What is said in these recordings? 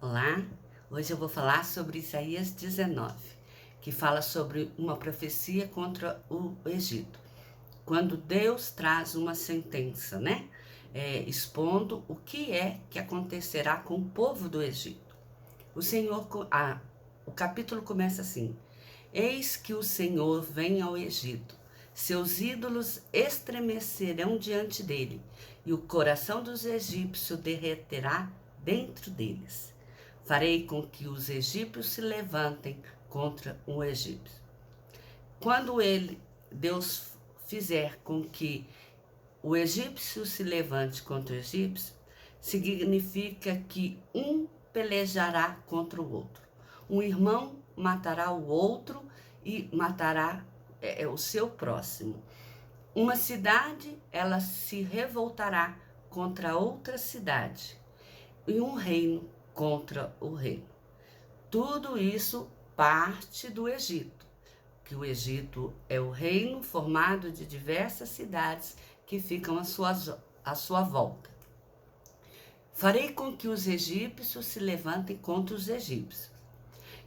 Olá, hoje eu vou falar sobre Isaías 19, que fala sobre uma profecia contra o Egito. Quando Deus traz uma sentença, expondo o que é que acontecerá com o povo do Egito. O capítulo começa assim: Eis que o Senhor vem ao Egito, seus ídolos estremecerão diante dele, e o coração dos egípcios derreterá dentro deles. Farei com que os egípcios se levantem contra o egípcio. Quando Deus fizer com que o egípcio se levante contra o egípcio, significa que um pelejará contra o outro. Um irmão matará o outro e matará o seu próximo. Uma cidade, ela se revoltará contra outra cidade. E um reino contra o reino. Tudo isso parte do Egito, que o Egito é o reino formado de diversas cidades que ficam à sua volta. Farei com que os egípcios se levantem contra os egípcios,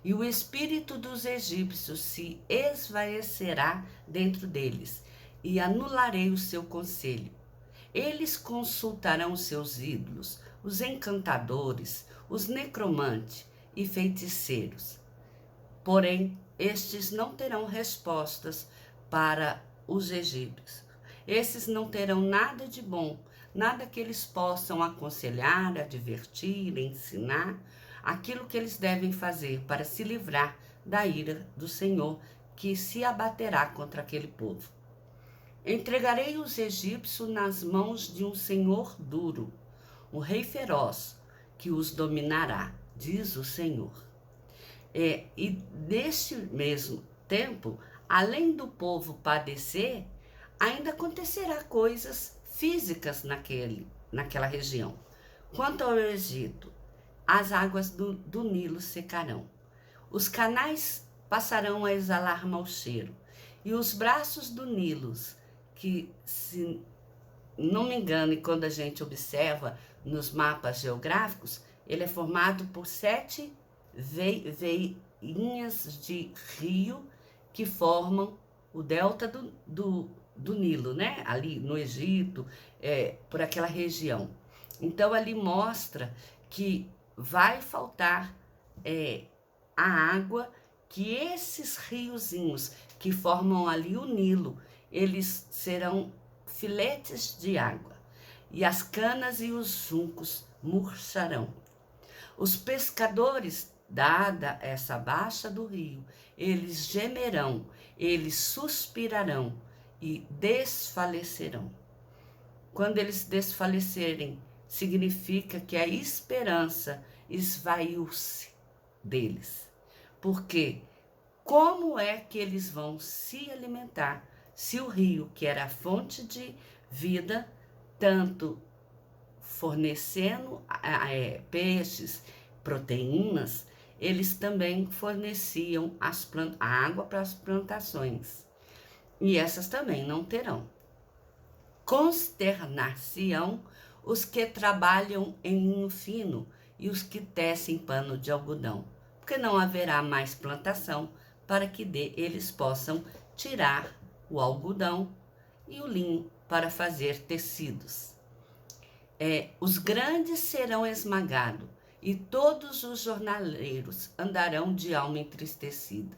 e o espírito dos egípcios se esvaecerá dentro deles, e anularei o seu conselho. Eles consultarão os seus ídolos, os encantadores, os necromantes e feiticeiros. Porém, estes não terão respostas para os egípcios. Esses não terão nada de bom, nada que eles possam aconselhar, advertir, ensinar, aquilo que eles devem fazer para se livrar da ira do Senhor, que se abaterá contra aquele povo. Entregarei os egípcios nas mãos de um senhor duro, um rei feroz, que os dominará, diz o Senhor. E neste mesmo tempo, além do povo padecer, ainda acontecerá coisas físicas naquela região. Quanto ao Egito, as águas do Nilo secarão. Os canais passarão a exalar mau cheiro, e os braços do Nilo, que, se não me engano, e quando a gente observa nos mapas geográficos, ele é formado por 7 veinhas de rio que formam o delta do Nilo, ali no Egito, por aquela região. Então, ali mostra que vai faltar a água, que esses riozinhos que formam ali o Nilo, eles serão filetes de água, e as canas e os juncos murcharão. Os pescadores, dada essa baixa do rio, eles gemerão, eles suspirarão e desfalecerão. Quando eles desfalecerem, significa que a esperança esvaiu-se deles. Porque como é que eles vão se alimentar se o rio, que era a fonte de vida, tanto fornecendo peixes, proteínas, eles também forneciam a água para as plantações. E essas também não terão. Consternar-se-ão os que trabalham em linho fino e os que tecem pano de algodão, porque não haverá mais plantação para que eles possam tirar o algodão e o linho para fazer tecidos. Os grandes serão esmagados, e todos os jornaleiros andarão de alma entristecida.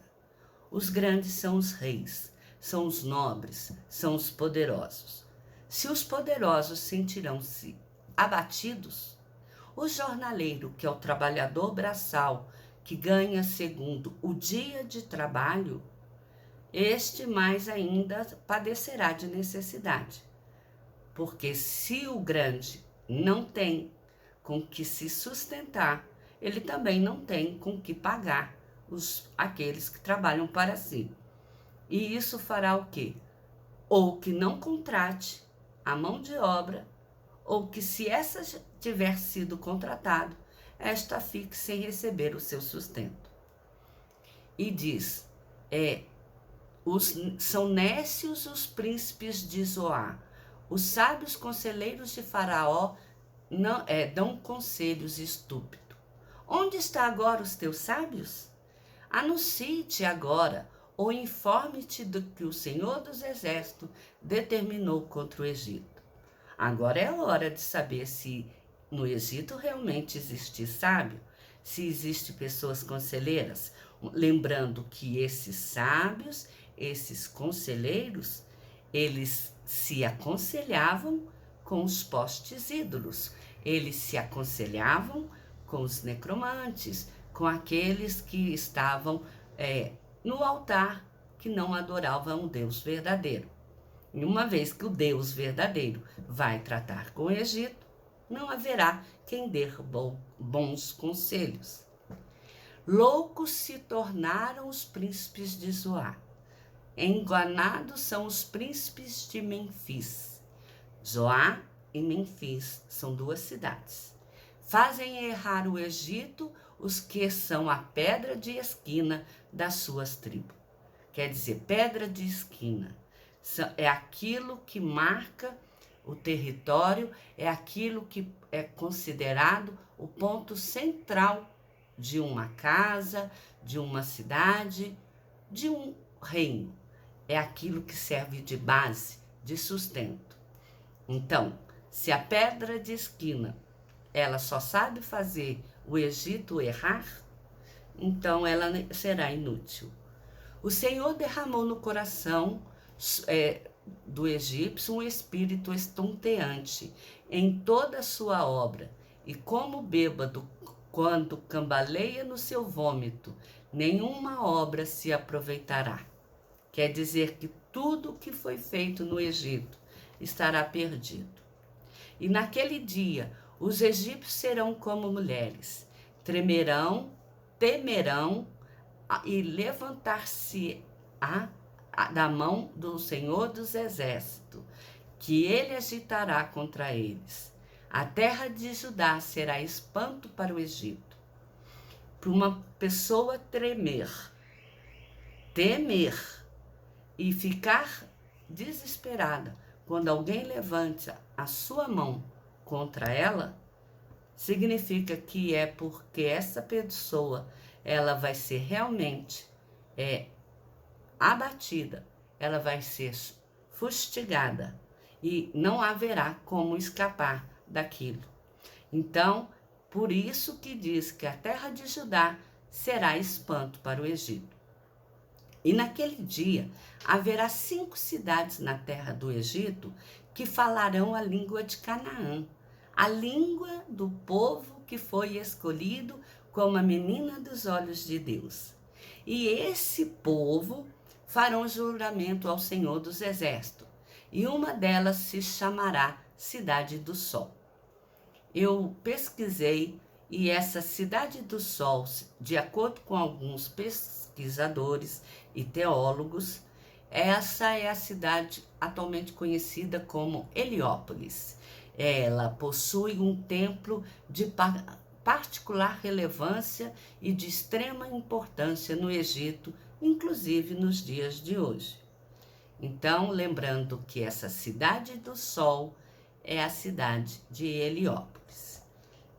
Os grandes são os reis, são os nobres, são os poderosos. Se os poderosos sentirão-se abatidos, o jornaleiro, que é o trabalhador braçal, que ganha segundo o dia de trabalho, este mais ainda padecerá de necessidade. Porque se o grande não tem com que se sustentar, ele também não tem com que pagar aqueles que trabalham para si. E isso fará o quê? Ou que não contrate a mão de obra, ou que, se essa tiver sido contratado, esta fique sem receber o seu sustento. E diz, são nécios os príncipes de Zoar, os sábios conselheiros de Faraó dão conselhos estúpidos. Onde está agora os teus sábios? Anuncie-te agora, ou informe-te do que o Senhor dos Exércitos determinou contra o Egito. Agora é a hora de saber se no Egito realmente existe sábio, se existem pessoas conselheiras. Lembrando que esses sábios, esses conselheiros, eles se aconselhavam com os postes ídolos, eles se aconselhavam com os necromantes, com aqueles que estavam no altar, que não adoravam o Deus verdadeiro. E uma vez que o Deus verdadeiro vai tratar com o Egito, não haverá quem dê bons conselhos. Loucos se tornaram os príncipes de Zoar. Enganados são os príncipes de Menfis. Zoar e Menfis são duas cidades. Fazem errar o Egito os que são a pedra de esquina das suas tribos. Quer dizer, pedra de esquina. É aquilo que marca o território, é aquilo que é considerado o ponto central de uma casa, de uma cidade, de um reino. É aquilo que serve de base, de sustento. Então, se a pedra de esquina, ela só sabe fazer o Egito errar, então ela será inútil. O Senhor derramou no coração do egípcio um espírito estonteante em toda a sua obra, e como bêbado, quando cambaleia no seu vômito, nenhuma obra se aproveitará. Quer dizer que tudo o que foi feito no Egito estará perdido. E naquele dia, os egípcios serão como mulheres, tremerão, temerão e levantar-se-á da mão do Senhor dos Exércitos, que ele agitará contra eles. A terra de Judá será espanto para o Egito. Para uma pessoa temer e ficar desesperada quando alguém levante a sua mão contra ela, significa que é porque essa pessoa ela vai ser realmente abatida, ela vai ser fustigada e não haverá como escapar daquilo. Então, por isso que diz que a terra de Judá será espanto para o Egito. E naquele dia haverá 5 cidades na terra do Egito que falarão a língua de Canaã, a língua do povo que foi escolhido como a menina dos olhos de Deus. E esse povo farão juramento ao Senhor dos Exércitos, e uma delas se chamará Cidade do Sol. Eu pesquisei, e essa Cidade do Sol, de acordo com alguns pesquisadores e teólogos, essa é a cidade atualmente conhecida como Heliópolis. Ela possui um templo de particular relevância e de extrema importância no Egito, inclusive nos dias de hoje. Então, lembrando que essa Cidade do Sol é a cidade de Heliópolis.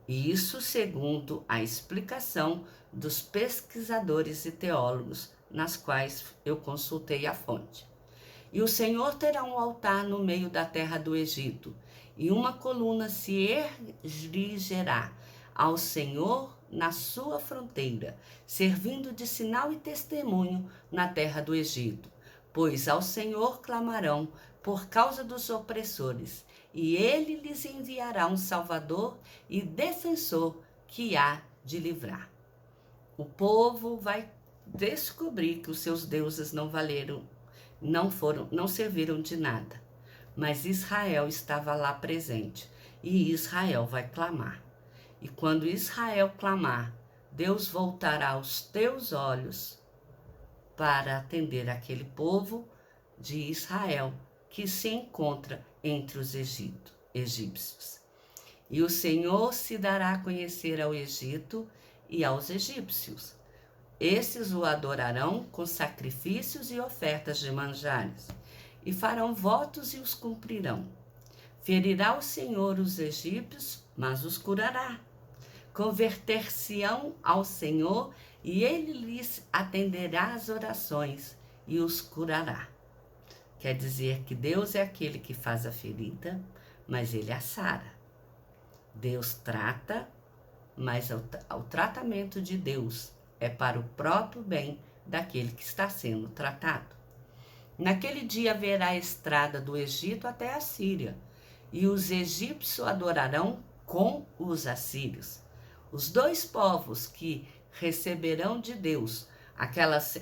Isso segundo a explicação dos pesquisadores e teólogos, nas quais eu consultei a fonte. E o Senhor terá um altar no meio da terra do Egito, e uma coluna se erigerá ao Senhor na sua fronteira, servindo de sinal e testemunho na terra do Egito. Pois ao Senhor clamarão por causa dos opressores, e ele lhes enviará um Salvador e defensor que há de livrar. O povo vai descobrir que os seus deuses não serviram de nada. Mas Israel estava lá presente, e Israel vai clamar. E quando Israel clamar, Deus voltará os teus olhos para atender aquele povo de Israel que se encontra entre os egípcios. E o Senhor se dará a conhecer ao Egito e aos egípcios. Esses o adorarão com sacrifícios e ofertas de manjares, e farão votos e os cumprirão. Ferirá o Senhor os egípcios, mas os curará. converter-se-ão ao Senhor, e ele lhes atenderá as orações e os curará. Quer dizer que Deus é aquele que faz a ferida, mas ele a sara. Deus trata, mas o tratamento de Deus é para o próprio bem daquele que está sendo tratado. Naquele dia haverá a estrada do Egito até a Síria, e os egípcios adorarão com os assírios. Os dois povos que receberam de Deus aquelas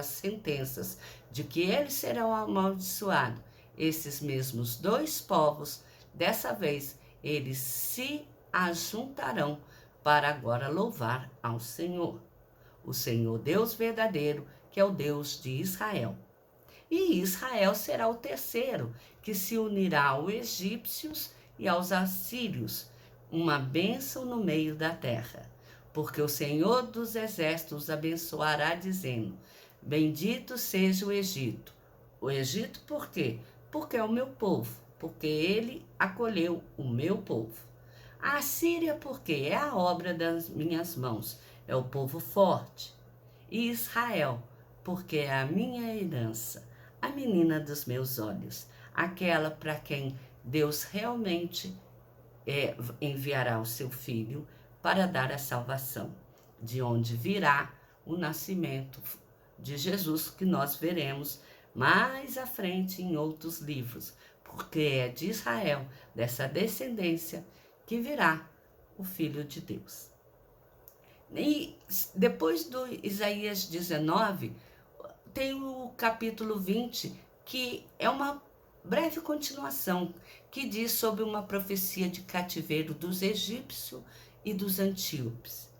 sentenças de que eles serão amaldiçoados, esses mesmos dois povos, dessa vez, eles se ajuntarão para agora louvar ao Senhor. O Senhor Deus verdadeiro, que é o Deus de Israel. E Israel será o terceiro, que se unirá aos egípcios e aos assírios, uma bênção no meio da terra. Porque o Senhor dos exércitos abençoará, dizendo: bendito seja o Egito. O Egito por quê? Porque é o meu povo, porque ele acolheu o meu povo. A Síria porque é a obra das minhas mãos, é o povo forte. E Israel porque é a minha herança, a menina dos meus olhos, aquela para quem Deus realmente enviará o seu Filho para dar a salvação, de onde virá o nascimento de Jesus, que nós veremos mais à frente em outros livros, porque é de Israel, dessa descendência, que virá o Filho de Deus. E depois do Isaías 19, tem o capítulo 20, que é uma breve continuação, que diz sobre uma profecia de cativeiro dos egípcios e dos antíopes,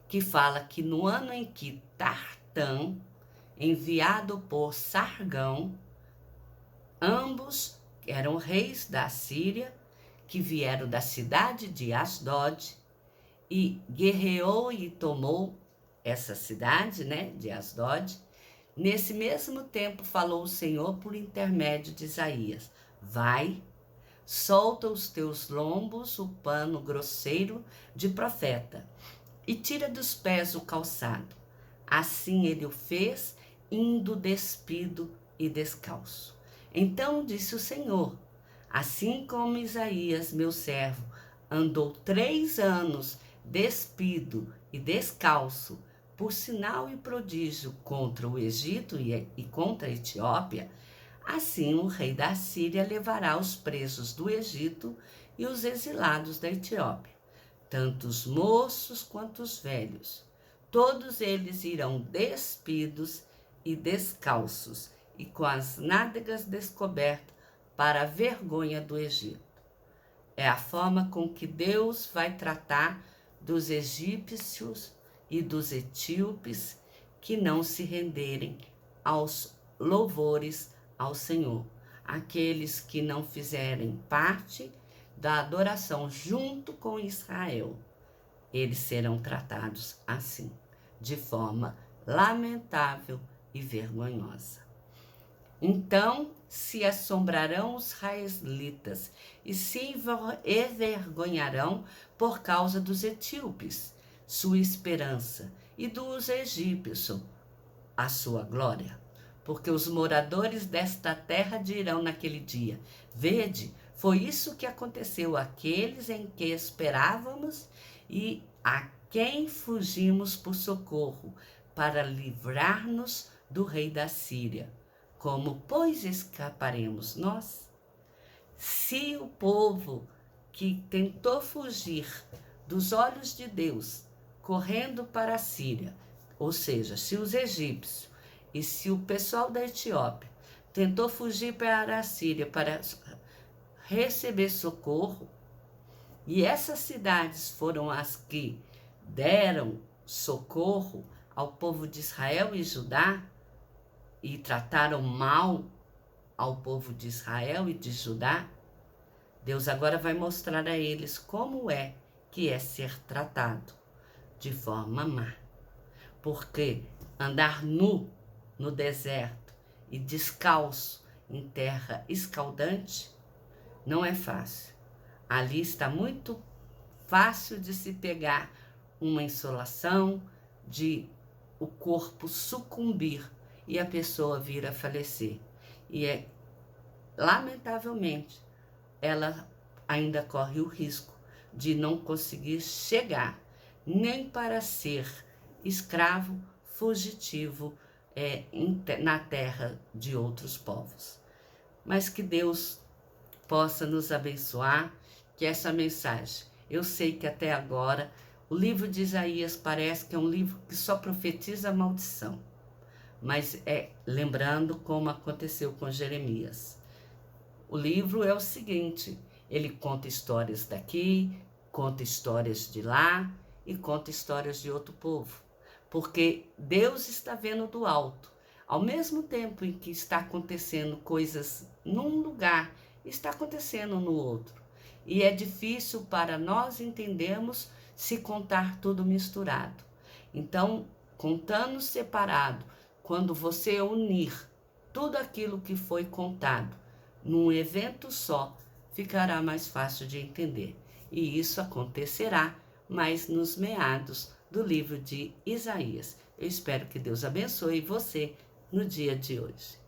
que fala que no ano em que Tartã, enviado por Sargão, ambos eram reis da Síria, que vieram da cidade de Asdod, e guerreou e tomou essa cidade, de Asdod. Nesse mesmo tempo falou o Senhor por intermédio de Isaías: vai, solta os teus lombos o pano grosseiro de profeta, e tira dos pés o calçado. Assim ele o fez, indo despido e descalço. Então disse o Senhor: assim como Isaías, meu servo, andou 3 anos despido e descalço, por sinal e prodígio contra o Egito e contra a Etiópia, assim o rei da Síria levará os presos do Egito e os exilados da Etiópia, tanto os moços quanto os velhos. Todos eles irão despidos e descalços, e com as nádegas descobertas, para a vergonha do Egito. É a forma com que Deus vai tratar dos egípcios e dos etíopes que não se renderem aos louvores ao Senhor. Aqueles que não fizerem parte da adoração junto com Israel, eles serão tratados assim, de forma lamentável e vergonhosa. Então se assombrarão os israelitas e se envergonharão por causa dos etíopes, sua esperança, e dos egípcios, a sua glória. Porque os moradores desta terra dirão naquele dia: vede, foi isso que aconteceu àqueles em que esperávamos e a quem fugimos por socorro, para livrar-nos do rei da Síria. Como, pois, escaparemos nós? Se o povo que tentou fugir dos olhos de Deus, correndo para a Síria, ou seja, se os egípcios e se o pessoal da Etiópia tentou fugir para a Síria para receber socorro, e essas cidades foram as que deram socorro ao povo de Israel e Judá, e trataram mal ao povo de Israel e de Judá, Deus agora vai mostrar a eles como é que é ser tratado de forma má. Porque andar nu no deserto e descalço em terra escaldante não é fácil. Ali está muito fácil de se pegar uma insolação, de o corpo sucumbir e a pessoa vir a falecer. E lamentavelmente, ela ainda corre o risco de não conseguir chegar nem para ser escravo fugitivo na terra de outros povos. Mas que Deus possa nos abençoar, que essa mensagem, eu sei que até agora o livro de Isaías parece que é um livro que só profetiza a maldição, mas lembrando como aconteceu com Jeremias. O livro é o seguinte, ele conta histórias daqui, conta histórias de lá e conta histórias de outro povo, porque Deus está vendo do alto. Ao mesmo tempo em que está acontecendo coisas num lugar, está acontecendo no outro. E é difícil para nós entendermos se contar tudo misturado. Então, contando separado, quando você unir tudo aquilo que foi contado num evento só, ficará mais fácil de entender. E isso acontecerá mais nos meados do livro de Isaías. Eu espero que Deus abençoe você no dia de hoje.